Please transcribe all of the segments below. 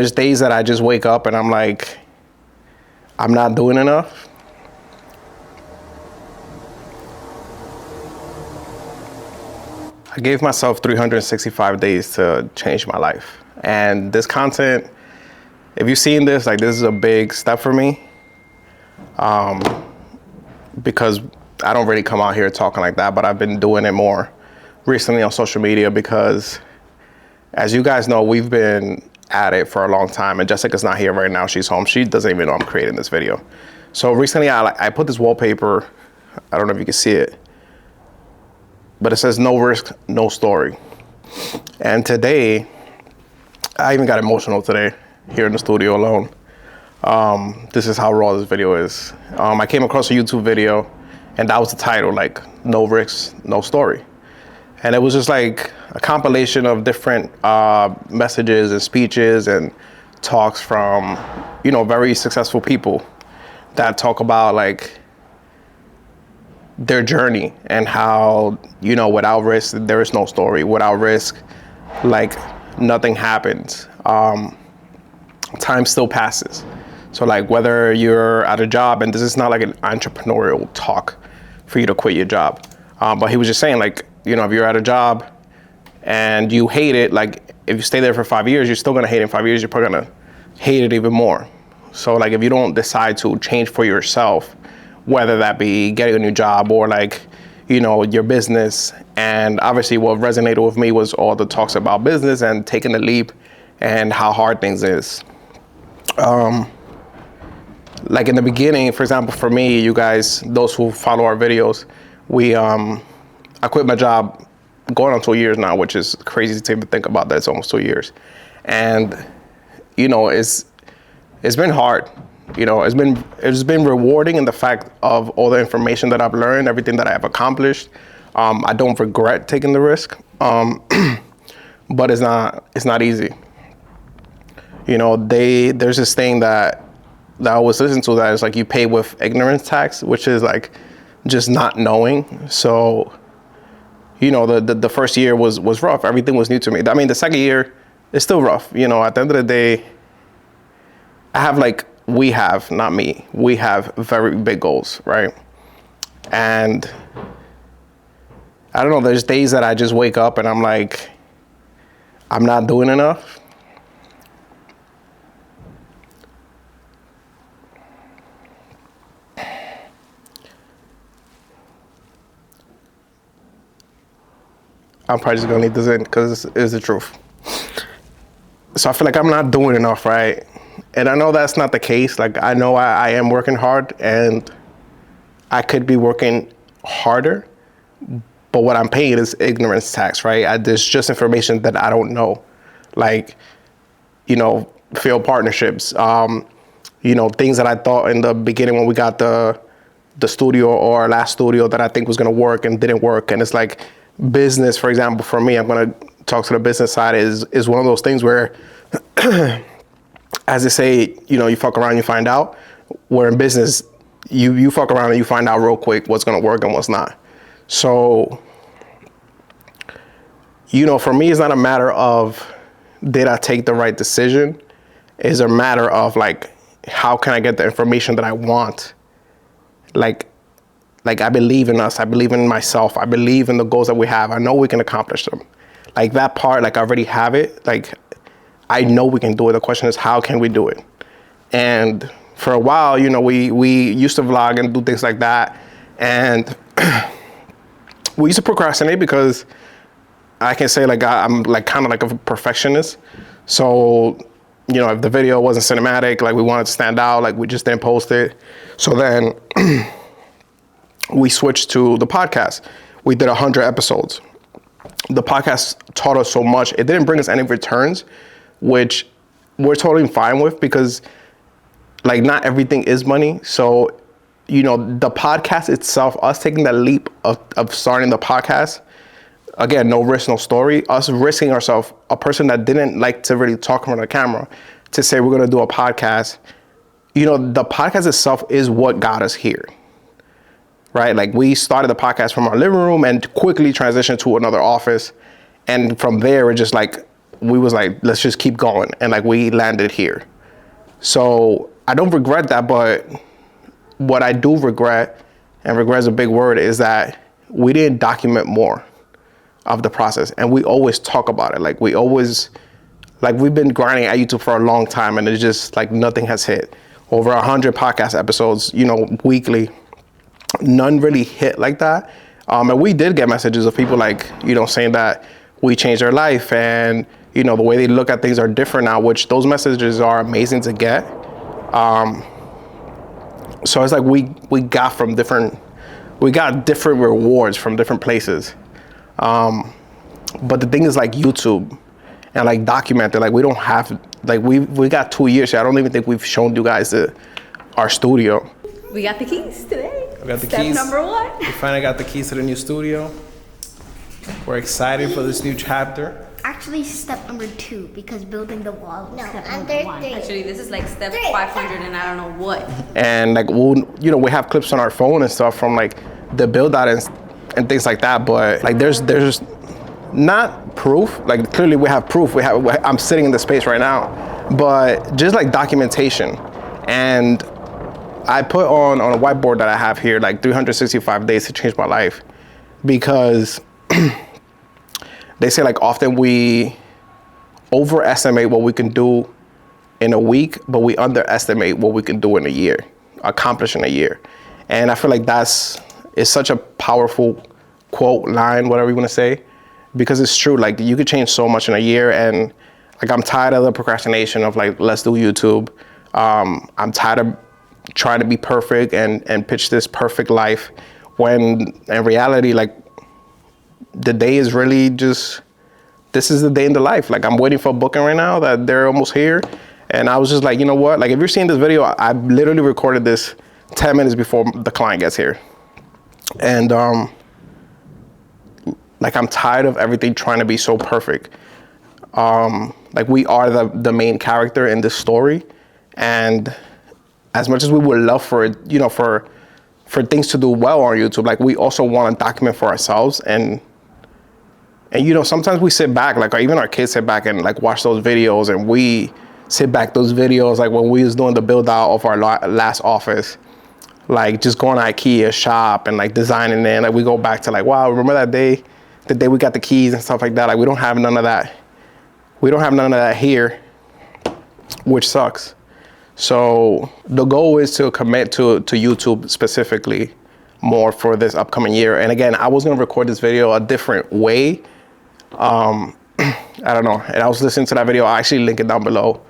there's days that I just wake up and I'm like, I'm not doing enough. I gave myself 365 days to change my life. And this content, if you've seen this, like this is a big step for me. Because I don't really come out here talking like that, but I've been doing it more recently on social media because, as you guys know, we've been at it for a long time, and Jessica's not here right now. She's home. She doesn't even know I'm creating this video. So recently I put this wallpaper. I don't know if you can see it, but it says no risk, no story. And today, I even got emotional today here in the studio alone. This is how raw this video is. I came across a YouTube video and that was the title, like no risk, no story. And it was just like a compilation of different messages and speeches and talks from, you know, very successful people that talk about like their journey and how, you know, without risk, there is no story. Without risk, like nothing happens. Time still passes. So like whether you're at a job, and this is not like an entrepreneurial talk for you to quit your job. But he was just saying like, you know, if you're at a job and you hate it, like if you stay there for 5 years, you're still gonna hate it in 5 years, you're probably gonna hate it even more. So like if you don't decide to change for yourself, whether that be getting a new job or like, you know, your business. And obviously what resonated with me was all the talks about business and taking the leap and how hard things is. Like in the beginning, for example, for me, you guys, those who follow our videos, I quit my job going on 2 years now, which is crazy to even think about that. It's almost 2 years. And, you know, it's been hard. You know, it's been rewarding in the fact of all the information that I've learned, everything that I have accomplished. I don't regret taking the risk, but it's not easy. You know, there's this thing that I always listen to that is like you pay with ignorance tax, which is like just not knowing. So, you know, the first year was rough. Everything was new to me. I mean, the second year is still rough. You know, at the end of the day, we have very big goals, right? And I don't know, there's days that I just wake up and I'm like, I'm not doing enough. I'm probably just gonna leave this in because it's the truth. So I feel like I'm not doing enough, right? And I know that's not the case. Like I know I am working hard and I could be working harder, but what I'm paying is ignorance tax, right? There's just information that I don't know. Like, you know, failed partnerships, you know, things that I thought in the beginning when we got the studio or our last studio that I think was gonna work and didn't work. And it's like business, for example, for me, I'm gonna talk to the business side is one of those things where, as they say, you know, you fuck around, you find out. Where in business, you fuck around and you find out real quick what's gonna work and what's not. So, you know, for me, it's not a matter of did I take the right decision? It's a matter of like, how can I get the information that I want? Like I believe in us. I believe in myself. I believe in the goals that we have. I know we can accomplish them. Like that part, like I already have it. Like I know we can do it. The question is, how can we do it? And for a while, you know, we used to vlog and do things like that. And we used to procrastinate because I can say like I'm like kind of like a perfectionist. So, you know, if the video wasn't cinematic, like we wanted to stand out, like we just didn't post it. So then we switched to the podcast. We did 100 episodes. The podcast taught us so much. It didn't bring us any returns, which we're totally fine with because like not everything is money. So, you know, the podcast itself, us taking that leap of starting the podcast, again, no risk, no story, us risking ourselves, a person that didn't like to really talk in front of the camera, to say we're gonna do a podcast, you know, the podcast itself is what got us here, right? Like we started the podcast from our living room and quickly transitioned to another office. And from there, it just like we was like, let's just keep going, and like we landed here. So I don't regret that, but what I do regret, and regret is a big word, is that we didn't document more of the process, and we always talk about it. Like we always, like we've been grinding at YouTube for a long time, and it's just like nothing has hit. Over 100 podcast episodes, you know, weekly, none really hit like that. And we did get messages of people like, you know, saying that we changed their life, and you know, the way they look at things are different now, which those messages are amazing to get. So it's like we got different rewards from different places. But the thing is, like YouTube and like documented, like we don't have, like we got 2 years here. I don't even think we've shown you guys our studio. We got the keys today. We got the Step keys. number 1. We finally got the keys to the new studio. We're excited for this new chapter. Actually, step number 2, because building the wall is step number Under 1. 3. Actually, this is like step 500 and I don't know what. And like you know, we have clips on our phone and stuff from like the build out and things like that. But like there's not proof. Like clearly we have proof. I'm sitting in the space right now, but just like documentation. And I put on a whiteboard that I have here like 365 days to change my life, because they say like often we overestimate what we can do in a week, but we underestimate what we can do in a year, accomplish in a year. And I feel like it's such a powerful quote, line, whatever you want to say, because it's true. Like you could change so much in a year. And like I'm tired of the procrastination of like, let's do YouTube. I'm tired of trying to be perfect and pitch this perfect life, when in reality, like the day is really just, this is the day in the life. Like I'm waiting for a booking right now that they're almost here. And I was just like, you know what? Like if you're seeing this video, I literally recorded this 10 minutes before the client gets here. And like I'm tired of everything trying to be so perfect. Like we are the main character in this story. And as much as we would love for it, you know, for things to do well on YouTube, like we also want to document for ourselves. And you know, sometimes we sit back, like even our kids sit back and like watch those videos, and we sit back those videos like when we was doing the build out of our last office, like just going to IKEA shop and like designing it. Like we go back to like, wow, remember that day, the day we got the keys and stuff like that. Like we don't have none of that. We don't have none of that here, which sucks. So the goal is to commit to YouTube specifically more for this upcoming year. And again, I was gonna record this video a different way. I don't know. And I was listening to that video. I actually link it down below,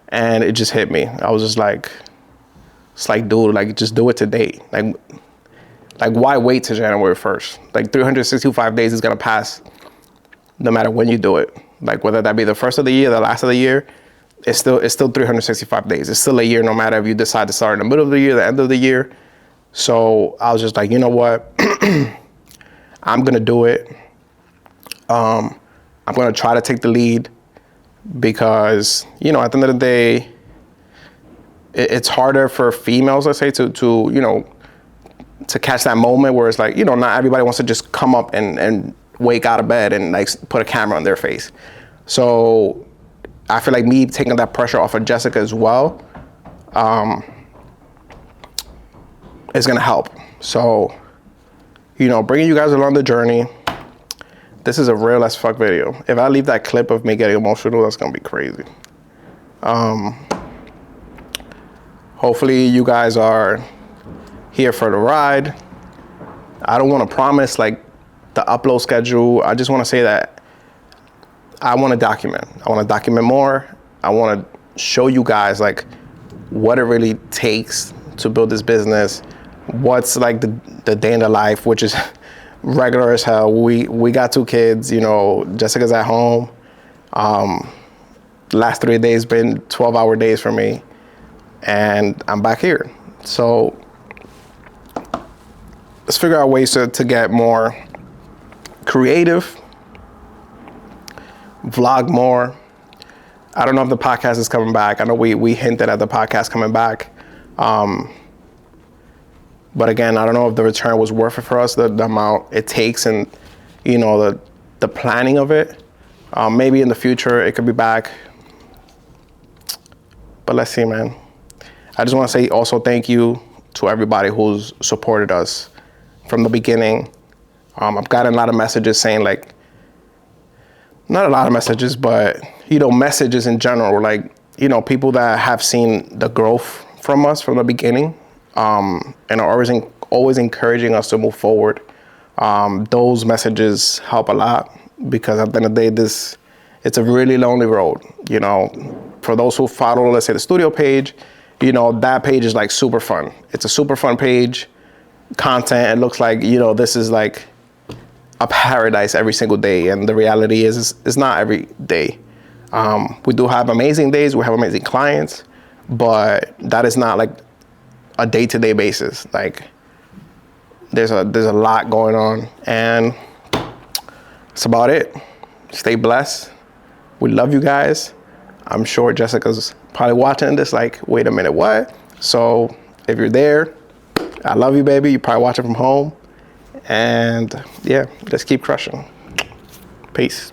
and it just hit me. I was just like, it's like, dude, like just do it today. Like why wait till January 1st? Like 365 days is gonna pass no matter when you do it. Like whether that be the first of the year, the last of the year, it's still 365 days. It's still a year, no matter if you decide to start in the middle of the year, the end of the year. So I was just like, you know what? I'm gonna do it. I'm gonna try to take the lead, because, you know, at the end of the day, it's harder for females, let's say, to you know, to catch that moment where it's like, you know, not everybody wants to just come up and wake out of bed and like put a camera on their face. So I feel like me taking that pressure off of Jessica as well is gonna help. So, you know, bringing you guys along the journey. This is a real as fuck video. If I leave that clip of me getting emotional, that's gonna be crazy. Hopefully you guys are here for the ride. I don't wanna promise like the upload schedule. I just wanna say that I wanna document. I wanna document more. I wanna show you guys like what it really takes to build this business. What's like the day in the life, which is regular as hell. We got 2 kids, you know, Jessica's at home. Last 3 days been 12-hour days for me, and I'm back here. So let's figure out ways to get more creative, vlog more. I don't know if the podcast is coming back. I know we hinted at the podcast coming back. But again, I don't know if the return was worth it for us, the amount it takes, and, you know, the planning of it. Maybe in the future it could be back. But let's see, man. I just want to say also thank you to everybody who's supported us from the beginning. I've gotten a lot of messages saying like, not a lot of messages, but messages in general, like, people that have seen the growth from us from the beginning, and are always encouraging us to move forward. Those messages help a lot because at the end of the day, it's a really lonely road. For those who follow, let's say the studio page, that page is like super fun. It's a super fun page, content. It looks like, this is like a paradise every single day. And the reality is it's not every day. We do have amazing days. We have amazing clients, but that is not like a day-to-day basis. Like there's a lot going on, and that's about it. Stay blessed. We love you guys. I'm sure Jessica's probably watching this like, wait a minute, what? So if you're there, I love you, baby. You're probably watching from home. And yeah, let's keep crushing. Peace.